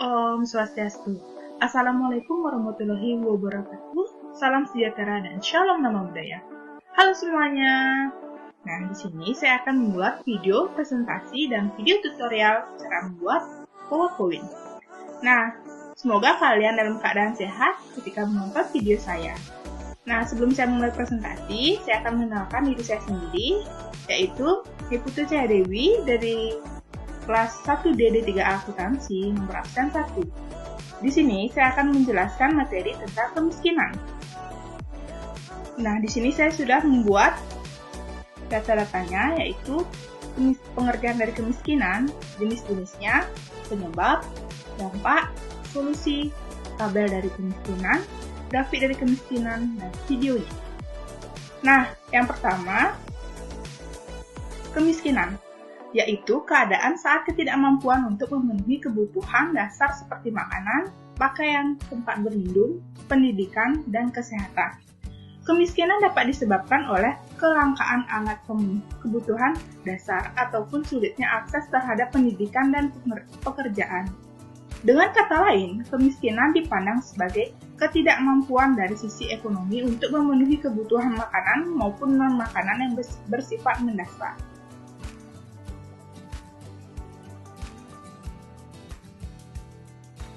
Om Swastiastu. Assalamualaikum warahmatullahi wabarakatuh. Salam sejahtera dan shalom nama budaya. Halo semuanya. Nah, di sini saya akan membuat video presentasi dan video tutorial cara membuat PowerPoint. Nah, semoga kalian dalam keadaan sehat ketika menonton video saya. Nah, sebelum saya mulai presentasi, saya akan mengenalkan diri saya sendiri, yaitu Putri Cahaya Dewi dari kelas 1D3A Akuntansi nomor absen 1. Di sini saya akan menjelaskan materi tentang kemiskinan. Nah, di sini saya sudah membuat data-datanya, yaitu pengertian dari kemiskinan, jenis-jenisnya, penyebab, dampak, solusi, tabel dari kemiskinan, grafik dari kemiskinan, dan videonya. Nah, yang pertama, kemiskinan, yaitu keadaan saat ketidakmampuan untuk memenuhi kebutuhan dasar seperti makanan, pakaian, tempat berlindung, pendidikan, dan kesehatan. Kemiskinan dapat disebabkan oleh kelangkaan alat kebutuhan dasar ataupun sulitnya akses terhadap pendidikan dan pekerjaan. Dengan kata lain, kemiskinan dipandang sebagai ketidakmampuan dari sisi ekonomi untuk memenuhi kebutuhan makanan maupun non-makanan yang bersifat mendasar.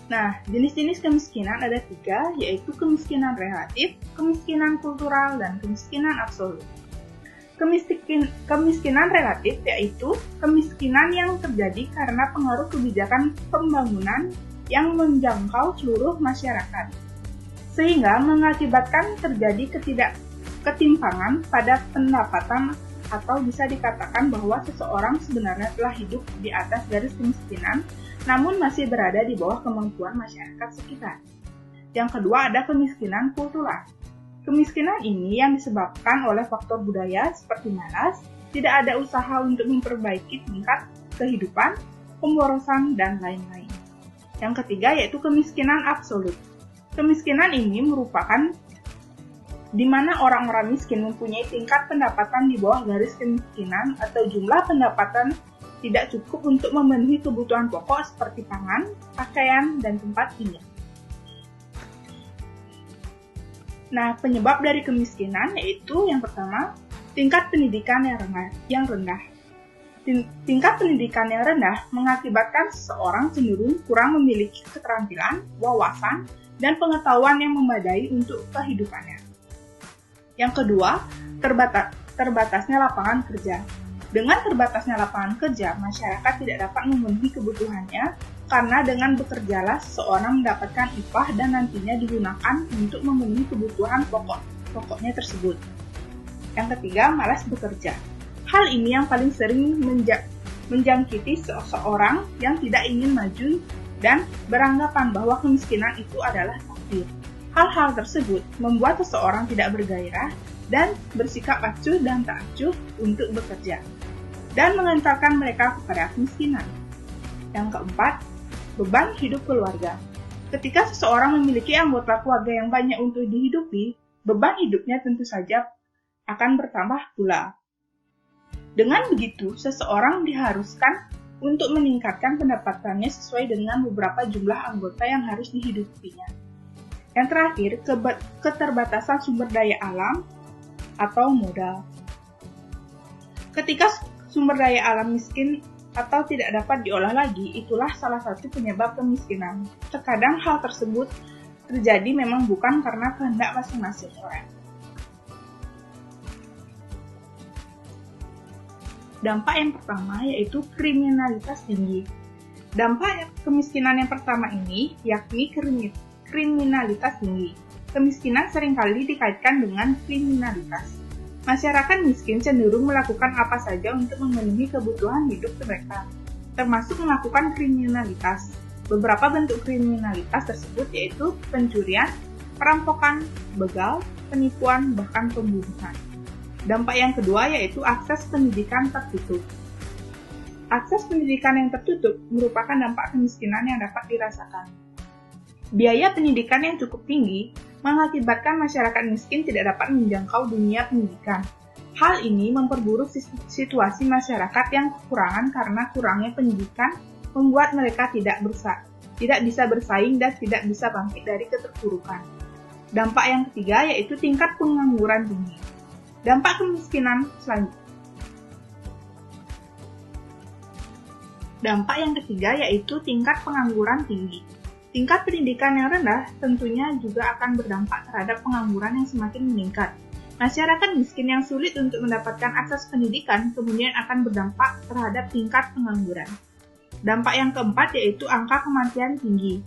Nah, jenis-jenis kemiskinan ada 3, yaitu kemiskinan relatif, kemiskinan kultural, dan kemiskinan absolut. Kemiskinan relatif yaitu kemiskinan yang terjadi karena pengaruh kebijakan pembangunan yang menjangkau seluruh masyarakat, sehingga mengakibatkan terjadi ketimpangan pada pendapatan atau bisa dikatakan bahwa seseorang sebenarnya telah hidup di atas garis kemiskinan, namun masih berada di bawah kemampuan masyarakat sekitar. Yang kedua ada kemiskinan kultural. Kemiskinan ini yang disebabkan oleh faktor budaya seperti malas, tidak ada usaha untuk memperbaiki tingkat kehidupan, pemborosan, dan lain-lain. Yang ketiga yaitu kemiskinan absolut. Kemiskinan ini merupakan di mana orang-orang miskin mempunyai tingkat pendapatan di bawah garis kemiskinan atau jumlah pendapatan tidak cukup untuk memenuhi kebutuhan pokok seperti pangan, pakaian, dan tempat tinggal. Nah, penyebab dari kemiskinan yaitu yang pertama, tingkat pendidikan yang rendah. Tingkat pendidikan yang rendah mengakibatkan seseorang cenderung kurang memiliki keterampilan, wawasan, dan pengetahuan yang memadai untuk kehidupannya. Yang kedua, terbatasnya lapangan kerja. Dengan terbatasnya lapangan kerja, masyarakat tidak dapat memenuhi kebutuhannya karena dengan bekerjalah seseorang mendapatkan upah dan nantinya digunakan untuk memenuhi kebutuhan pokoknya tersebut. Yang ketiga, malas bekerja. Hal ini yang paling sering menjangkiti seseorang yang tidak ingin maju dan beranggapan bahwa kemiskinan itu adalah takdir. Hal-hal tersebut membuat seseorang tidak bergairah dan bersikap acuh dan tak acuh untuk bekerja, dan mengantarkan mereka kepada kemiskinan. Yang keempat, beban hidup keluarga. Ketika seseorang memiliki anggota keluarga yang banyak untuk dihidupi, beban hidupnya tentu saja akan bertambah pula. Dengan begitu, seseorang diharuskan untuk meningkatkan pendapatannya sesuai dengan beberapa jumlah anggota yang harus dihidupinya. Yang terakhir, keterbatasan sumber daya alam atau modal. Ketika sumber daya alam miskin atau tidak dapat diolah lagi, itulah salah satu penyebab kemiskinan. Terkadang hal tersebut terjadi memang bukan karena kehendak masing-masing orang. Dampak yang pertama yaitu kriminalitas tinggi. Dampak kemiskinan yang pertama ini yakni kriminalitas tinggi. Kemiskinan seringkali dikaitkan dengan kriminalitas. Masyarakat miskin cenderung melakukan apa saja untuk memenuhi kebutuhan hidup mereka, termasuk melakukan kriminalitas. Beberapa bentuk kriminalitas tersebut yaitu pencurian, perampokan, begal, penipuan, bahkan pembunuhan. Dampak yang kedua yaitu akses pendidikan tertutup. Akses pendidikan yang tertutup merupakan dampak kemiskinan yang dapat dirasakan. Biaya pendidikan yang cukup tinggi mengakibatkan masyarakat miskin tidak dapat menjangkau dunia pendidikan. Hal ini memperburuk situasi masyarakat yang kekurangan karena kurangnya pendidikan membuat mereka tidak tidak bisa bersaing dan tidak bisa bangkit dari keterpurukan. Dampak yang ketiga yaitu tingkat pengangguran tinggi. Dampak kemiskinan selanjutnya. Dampak yang ketiga yaitu tingkat pengangguran tinggi. Tingkat pendidikan yang rendah tentunya juga akan berdampak terhadap pengangguran yang semakin meningkat. Masyarakat miskin yang sulit untuk mendapatkan akses pendidikan kemudian akan berdampak terhadap tingkat pengangguran. Dampak yang keempat yaitu angka kematian tinggi.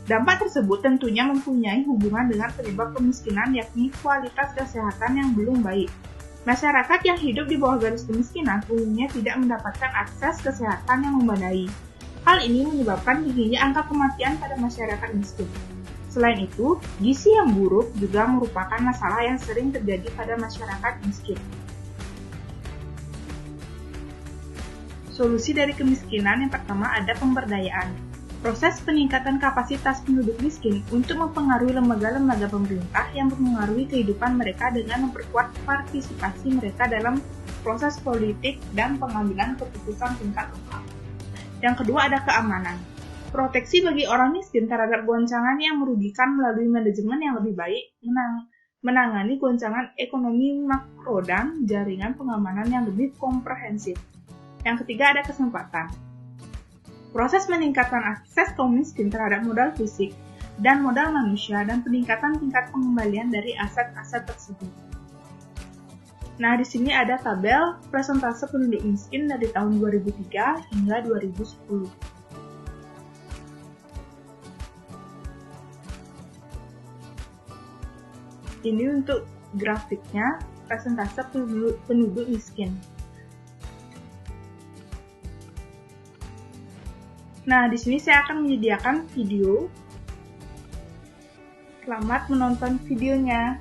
Dampak tersebut tentunya mempunyai hubungan dengan penyebab kemiskinan yakni kualitas kesehatan yang belum baik. Masyarakat yang hidup di bawah garis kemiskinan umumnya tidak mendapatkan akses kesehatan yang memadai. Hal ini menyebabkan tingginya angka kematian pada masyarakat miskin. Selain itu, gizi yang buruk juga merupakan masalah yang sering terjadi pada masyarakat miskin. Solusi dari kemiskinan yang pertama ada pemberdayaan. Proses peningkatan kapasitas penduduk miskin untuk mempengaruhi lembaga-lembaga pemerintah yang mempengaruhi kehidupan mereka dengan memperkuat partisipasi mereka dalam proses politik dan pengambilan keputusan tingkat lokal. Yang kedua ada keamanan. Proteksi bagi orang miskin terhadap goncangan yang merugikan melalui manajemen yang lebih baik, menangani goncangan ekonomi makro dan jaringan pengamanan yang lebih komprehensif. Yang ketiga ada kesempatan. Proses meningkatkan akses kaum miskin terhadap modal fisik dan modal manusia dan peningkatan tingkat pengembalian dari aset-aset tersebut. Nah, di sini ada tabel persentase penduduk miskin dari tahun 2003 hingga 2010. Ini untuk grafiknya persentase penduduk miskin. Nah, di sini saya akan menyediakan video. Selamat menonton videonya.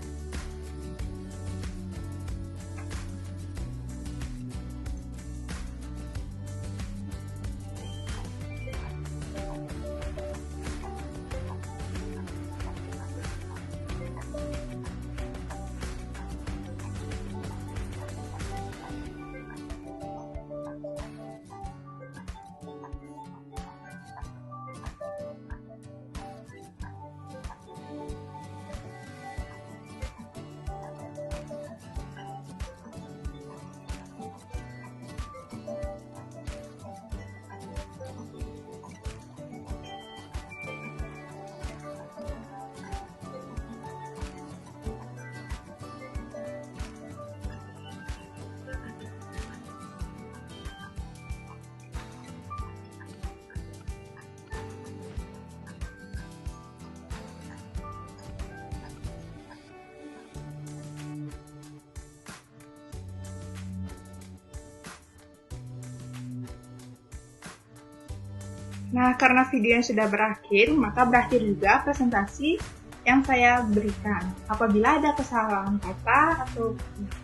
Nah, karena videonya sudah berakhir, maka berakhir juga presentasi yang saya berikan. Apabila ada kesalahan kata atau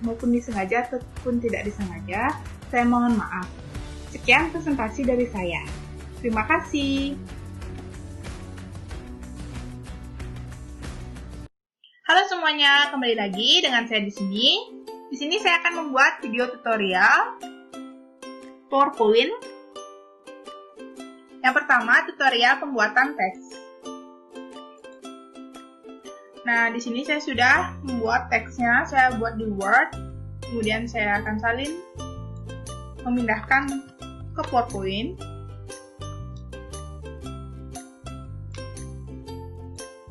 maupun disengaja ataupun tidak disengaja, saya mohon maaf. Sekian presentasi dari saya. Terima kasih. Halo semuanya, kembali lagi dengan saya di sini. Di sini saya akan membuat video tutorial PowerPoint. Yang pertama, tutorial pembuatan teks. Nah, di sini saya sudah membuat teksnya, saya buat di Word. Kemudian saya akan salin, memindahkan ke PowerPoint.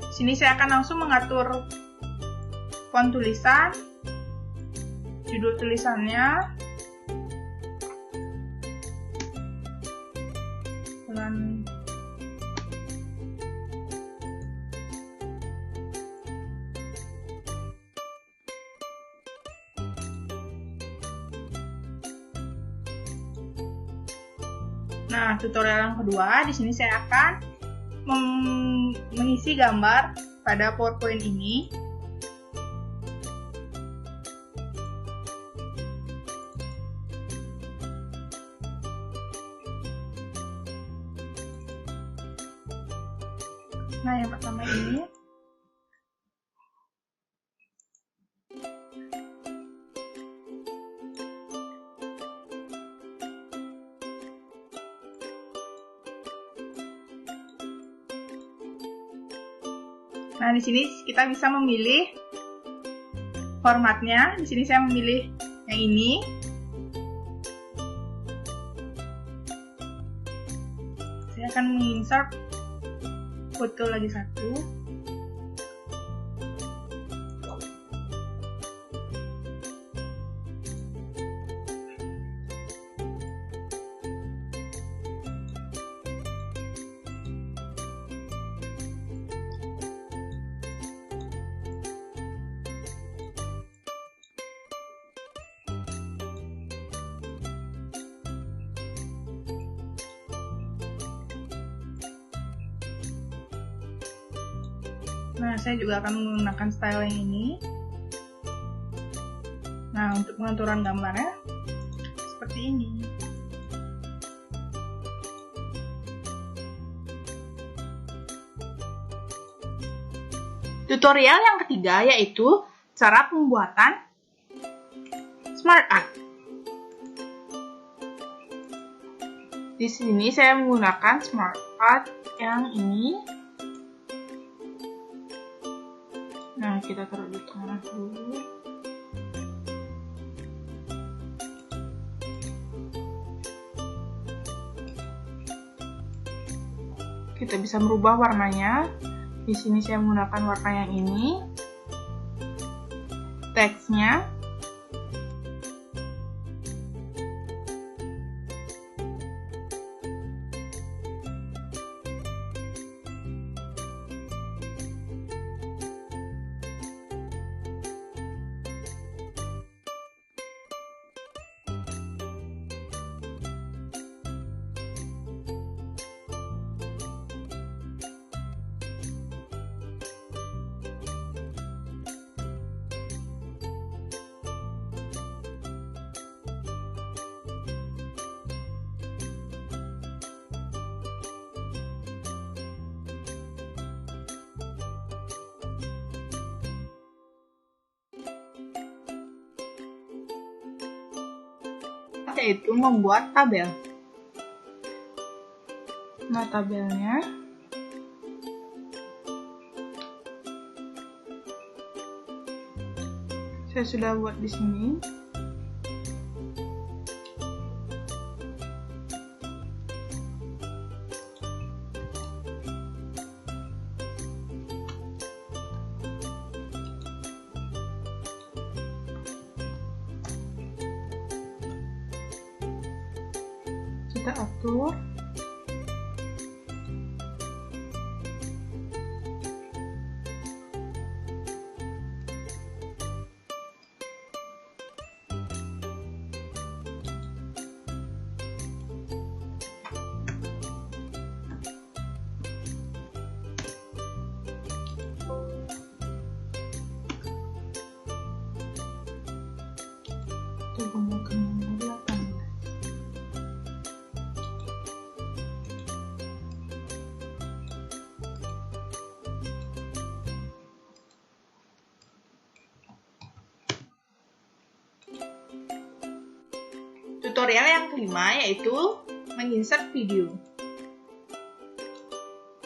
Di sini saya akan langsung mengatur font tulisan, judul tulisannya, dengan Nah, tutorial yang kedua, di sini saya akan mengisi gambar pada PowerPoint ini. Nah, yang pertama ini. Nah, di sini kita bisa memilih formatnya. Di sini saya memilih yang ini. Saya akan menginsert foto lagi satu. Nah, saya juga akan menggunakan style yang ini. Nah, untuk pengaturan gambarnya seperti ini. Tutorial yang ketiga yaitu cara pembuatan smart art. Di sini saya menggunakan smart art yang ini. Nah, kita taruh di tengah dulu. Kita bisa merubah warnanya. Di sini saya menggunakan warna yang ini. Teksnya. Yaitu membuat tabel. Nah, tabelnya saya sudah buat di sini. Kita atur. Kita gunakan nomor 18. Tutorial yang kelima yaitu menginsert video.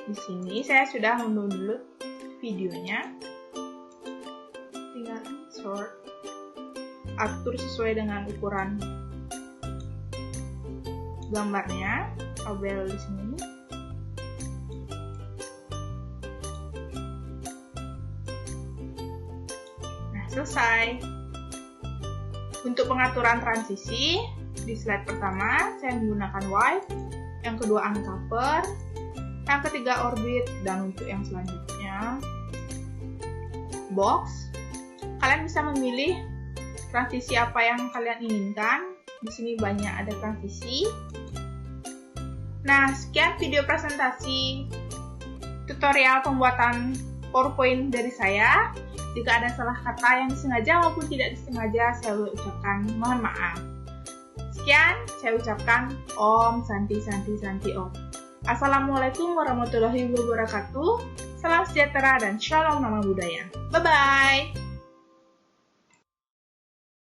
Di sini saya sudah mendownload videonya. Tinggal insert, atur sesuai dengan ukuran gambarnya, tabel di sini. Nah, selesai. Untuk pengaturan transisi, di slide pertama saya menggunakan white, yang kedua uncover, yang ketiga orbit, dan untuk yang selanjutnya box. Kalian bisa memilih transisi apa yang kalian inginkan. Di sini banyak ada transisi. Nah, sekian video presentasi tutorial pembuatan PowerPoint dari saya. Jika ada salah kata yang disengaja maupun tidak disengaja, saya ucapkan mohon maaf. Sekian, saya ucapkan Om Santi Santi Santi Om. Assalamualaikum warahmatullahi wabarakatuh. Salam sejahtera dan shalom nama budaya. Bye-bye.